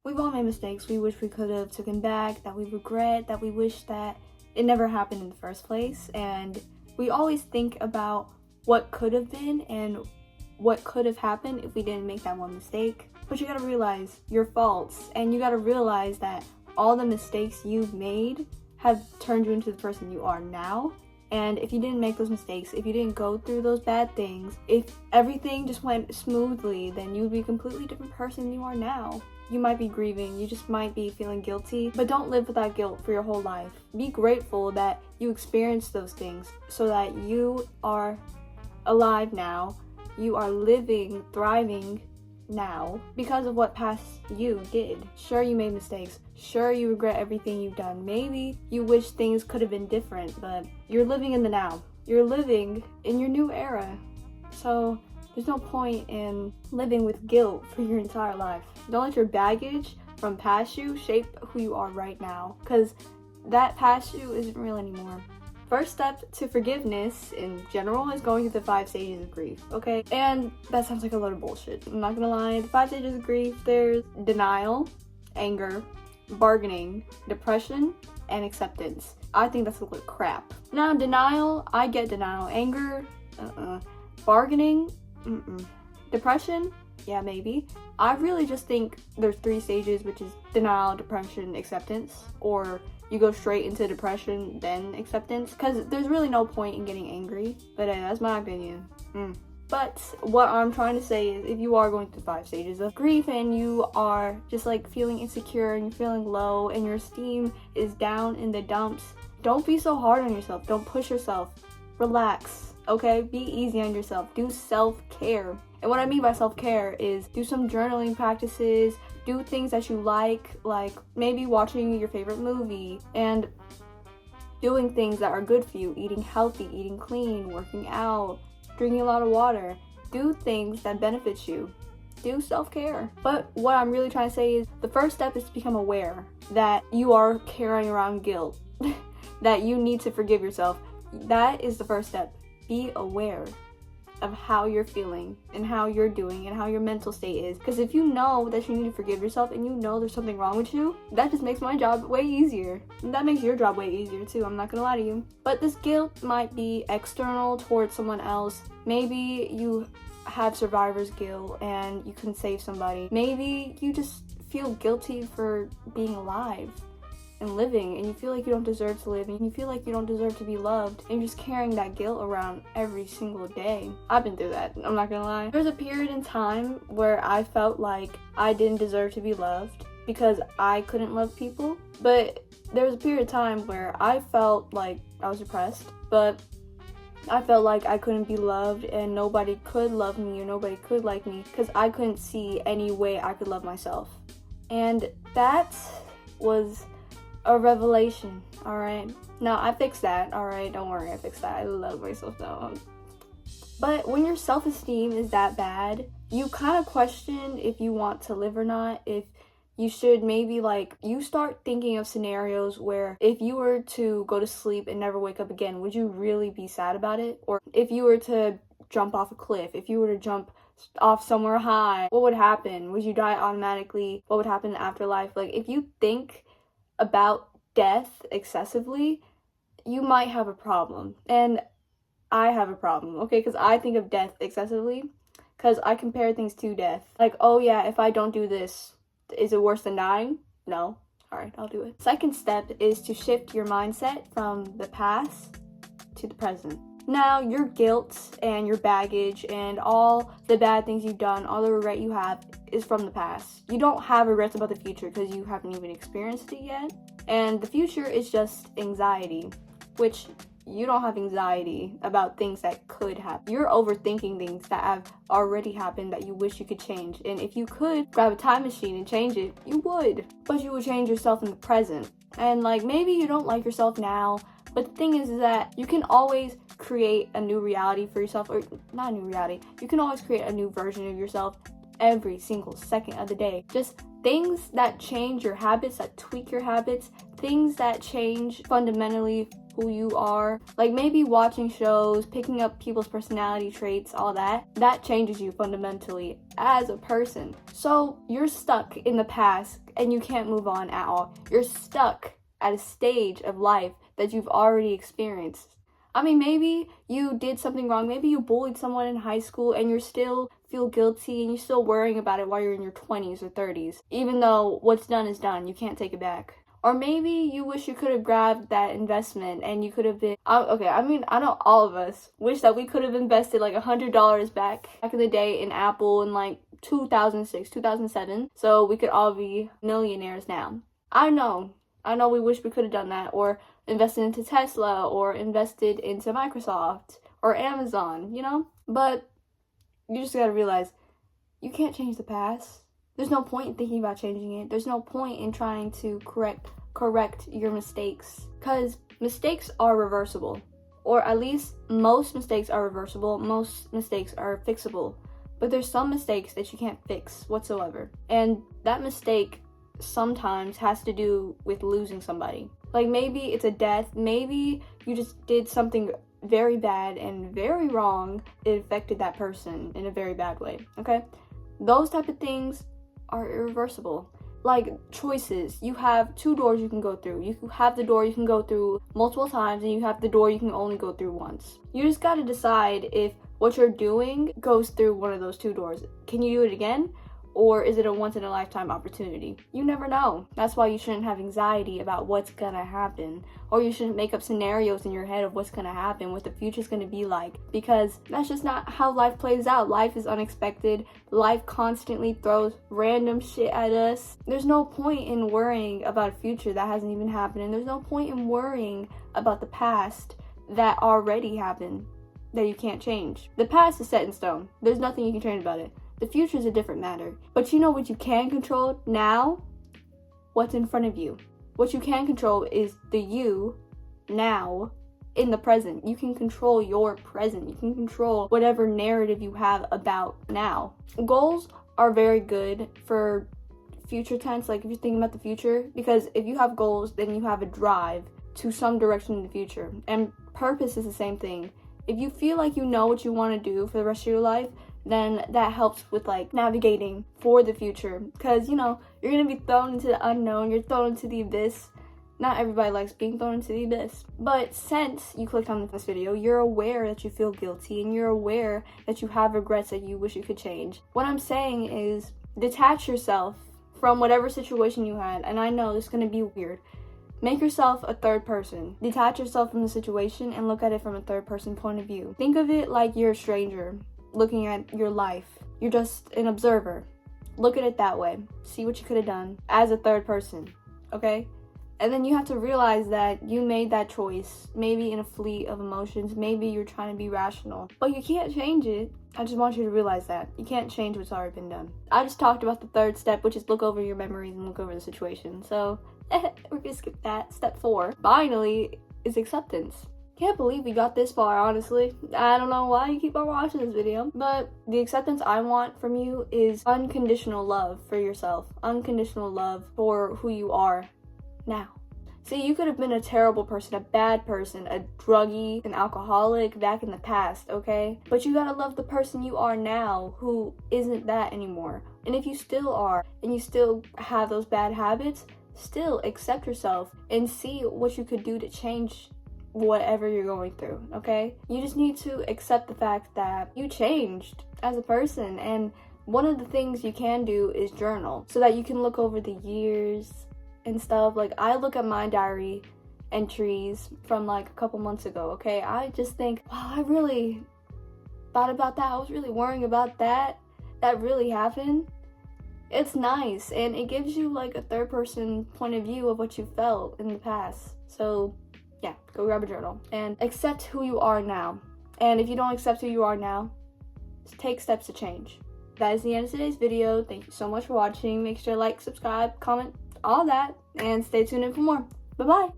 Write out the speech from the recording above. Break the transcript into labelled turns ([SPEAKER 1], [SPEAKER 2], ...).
[SPEAKER 1] We've all made mistakes we wish we could have taken back, that we regret, that we wish that it never happened in the first place. And we always think about what could have been and what could have happened if we didn't make that one mistake. But you gotta realize your faults, and you gotta realize that all the mistakes you've made have turned you into the person you are now. And if you didn't make those mistakes, if you didn't go through those bad things, if everything just went smoothly, then you'd be a completely different person than you are now. You might be grieving, you just might be feeling guilty, but don't live with that guilt for your whole life. Be grateful that you experienced those things so that you are alive now, you are living, thriving now because of what past you did. Sure, you made mistakes. Sure, you regret everything you've done. Maybe you wish things could have been different, but you're living in the now. You're living in your new era. So there's no point in living with guilt for your entire life. Don't let your baggage from past you shape who you are right now, because that past you isn't real anymore. First step to forgiveness in general is going through the 5 stages of grief, okay? And that sounds like a lot of bullshit. I'm not gonna lie. The 5 stages of grief, there's denial, anger, bargaining, depression, and acceptance. I think that's a little crap. Now, denial, I get denial. Anger, bargaining, depression, yeah, maybe. I really just think there's 3 stages, which is denial, depression, acceptance, or you go straight into depression, then acceptance, because there's really no point in getting angry. But that's my opinion. But what I'm trying to say is, if you are going through 5 stages of grief and you are just like feeling insecure and you're feeling low and your esteem is down in the dumps, don't be so hard on yourself. Don't push yourself. Relax, okay? Be easy on yourself. Do self-care. And what I mean by self-care is do some journaling practices, do things that you like maybe watching your favorite movie and doing things that are good for you, eating healthy, eating clean, working out, drinking a lot of water. Do things that benefit you. Do self-care. But what I'm really trying to say is the first step is to become aware that you are carrying around guilt, that you need to forgive yourself. That is the first step. Be aware of how you're feeling and how you're doing and how your mental state is. Because if you know that you need to forgive yourself and you know there's something wrong with you, that just makes my job way easier. And that makes your job way easier too, I'm not gonna lie to you. But this guilt might be external towards someone else. Maybe you have survivor's guilt and you couldn't save somebody. Maybe you just feel guilty for being alive and living, and you feel like you don't deserve to live, and you feel like you don't deserve to be loved, and you're just carrying that guilt around every single day. I've been through that, I'm not gonna lie. There's a period in time where I felt like I didn't deserve to be loved because I couldn't love people, but there was a period of time where I felt like I was depressed, but I felt like I couldn't be loved and nobody could love me or nobody could like me because I couldn't see any way I could love myself. And that was a revelation, alright? Now, I fixed that, alright? Don't worry, I fixed that. I love myself now. But when your self-esteem is that bad, you kind of question if you want to live or not, if you should maybe, you start thinking of scenarios where if you were to go to sleep and never wake up again, would you really be sad about it? Or if you were to jump off a cliff, if you were to jump off somewhere high, what would happen? Would you die automatically? What would happen in the afterlife? If you think about death excessively, you might have a problem. And I have a problem, okay? Because I think of death excessively because I compare things to death. Oh yeah, if I don't do this, is it worse than dying? No. Alright, I'll do it. Second step is to shift your mindset from the past to the present. Now, your guilt and your baggage and all the bad things you've done, all the regret you have is from the past. You don't have regrets about the future because you haven't even experienced it yet. And the future is just anxiety, which you don't have anxiety about things that could happen. You're overthinking things that have already happened that you wish you could change. And if you could grab a time machine and change it, you would. But you would change yourself in the present. And maybe you don't like yourself now, but the thing is that you can always create a new reality for yourself, or not a new reality, you can always create a new version of yourself every single second of the day. Just things that change your habits, that tweak your habits, things that change fundamentally who you are. Like maybe watching shows, picking up people's personality traits, all that changes you fundamentally as a person. So you're stuck in the past and you can't move on at all. You're stuck at a stage of life that you've already experienced. I mean, maybe you did something wrong. Maybe you bullied someone in high school and you're still feel guilty and you're still worrying about it while you're in your 20s or 30s. Even though what's done is done, you can't take it back. Or maybe you wish you could have grabbed that investment and you could have been, I know all of us wish that we could have invested like $100 back in the day in Apple in like 2006, 2007. So we could all be millionaires now. I know we wish we could have done that, or invested into Tesla, or invested into Microsoft or Amazon, you know? But you just gotta realize you can't change the past. There's no point in thinking about changing it. There's no point in trying to correct your mistakes, because mistakes are reversible, or at least most mistakes are reversible. Most mistakes are fixable, but there's some mistakes that you can't fix whatsoever, and that mistake sometimes has to do with losing somebody. Like maybe it's a death, maybe you just did something very bad and very wrong. It affected that person in a very bad way, okay? Those type of things are irreversible. Like choices, you have two doors you can go through. You have the door you can go through multiple times, and you have the door you can only go through once. You just gotta decide if what you're doing goes through one of those two doors. Can you do it again? Or is it a once-in-a-lifetime opportunity? You never know. That's why you shouldn't have anxiety about what's gonna happen. Or you shouldn't make up scenarios in your head of what's gonna happen, what the future's gonna be like. Because that's just not how life plays out. Life is unexpected. Life constantly throws random shit at us. There's no point in worrying about a future that hasn't even happened. And there's no point in worrying about the past that already happened, that you can't change. The past is set in stone. There's nothing you can change about it. The future is a different matter. But you know what you can control now? What's in front of you. What you can control is the you now in the present. You can control your present. You can control whatever narrative you have about now. Goals are very good for future tense, like if you're thinking about the future, because if you have goals, then you have a drive to some direction in the future. And purpose is the same thing. If you feel like you know what you want to do for the rest of your life, then that helps with like navigating for the future, because you know you're gonna be thrown into the unknown, you're thrown into the abyss. Not everybody likes being thrown into the abyss, but since you clicked on this video, you're aware that you feel guilty and you're aware that you have regrets that you wish you could change. What I'm saying is detach yourself from whatever situation you had, and I know this is gonna be weird. Make yourself a third person. Detach yourself from the situation and look at it from a third person point of view. Think of it like you're a stranger looking at your life. You're just an observer. Look at it that way. See what you could have done as a third person, okay? And then you have to realize that you made that choice, maybe in a fleet of emotions, maybe you're trying to be rational, but you can't change it. I just want you to realize that. You can't change what's already been done. I just talked about the third step, which is look over your memories and look over the situation. So, we're gonna skip that. Step 4, finally, is acceptance. Can't believe we got this far, honestly. I don't know why you keep on watching this video, but the acceptance I want from you is unconditional love for yourself. Unconditional love for who you are now. See, you could have been a terrible person, a bad person, a druggie, an alcoholic back in the past, okay? But you gotta love the person you are now who isn't that anymore. And if you still are, and you still have those bad habits, still accept yourself and see what you could do to change whatever you're going through, okay? You just need to accept the fact that you changed as a person, and one of the things you can do is journal so that you can look over the years and stuff. Like I look at my diary entries from like a couple months ago, okay? I just think, wow, I really thought about that. I was really worrying about that. That really happened. It's nice, and it gives you like a third person point of view of what you felt in the past. So yeah, go grab a journal and accept who you are now. And if you don't accept who you are now, just take steps to change. That is the end of today's video. Thank you so much for watching. Make sure to like, subscribe, comment, all that, and stay tuned in for more. Bye-bye.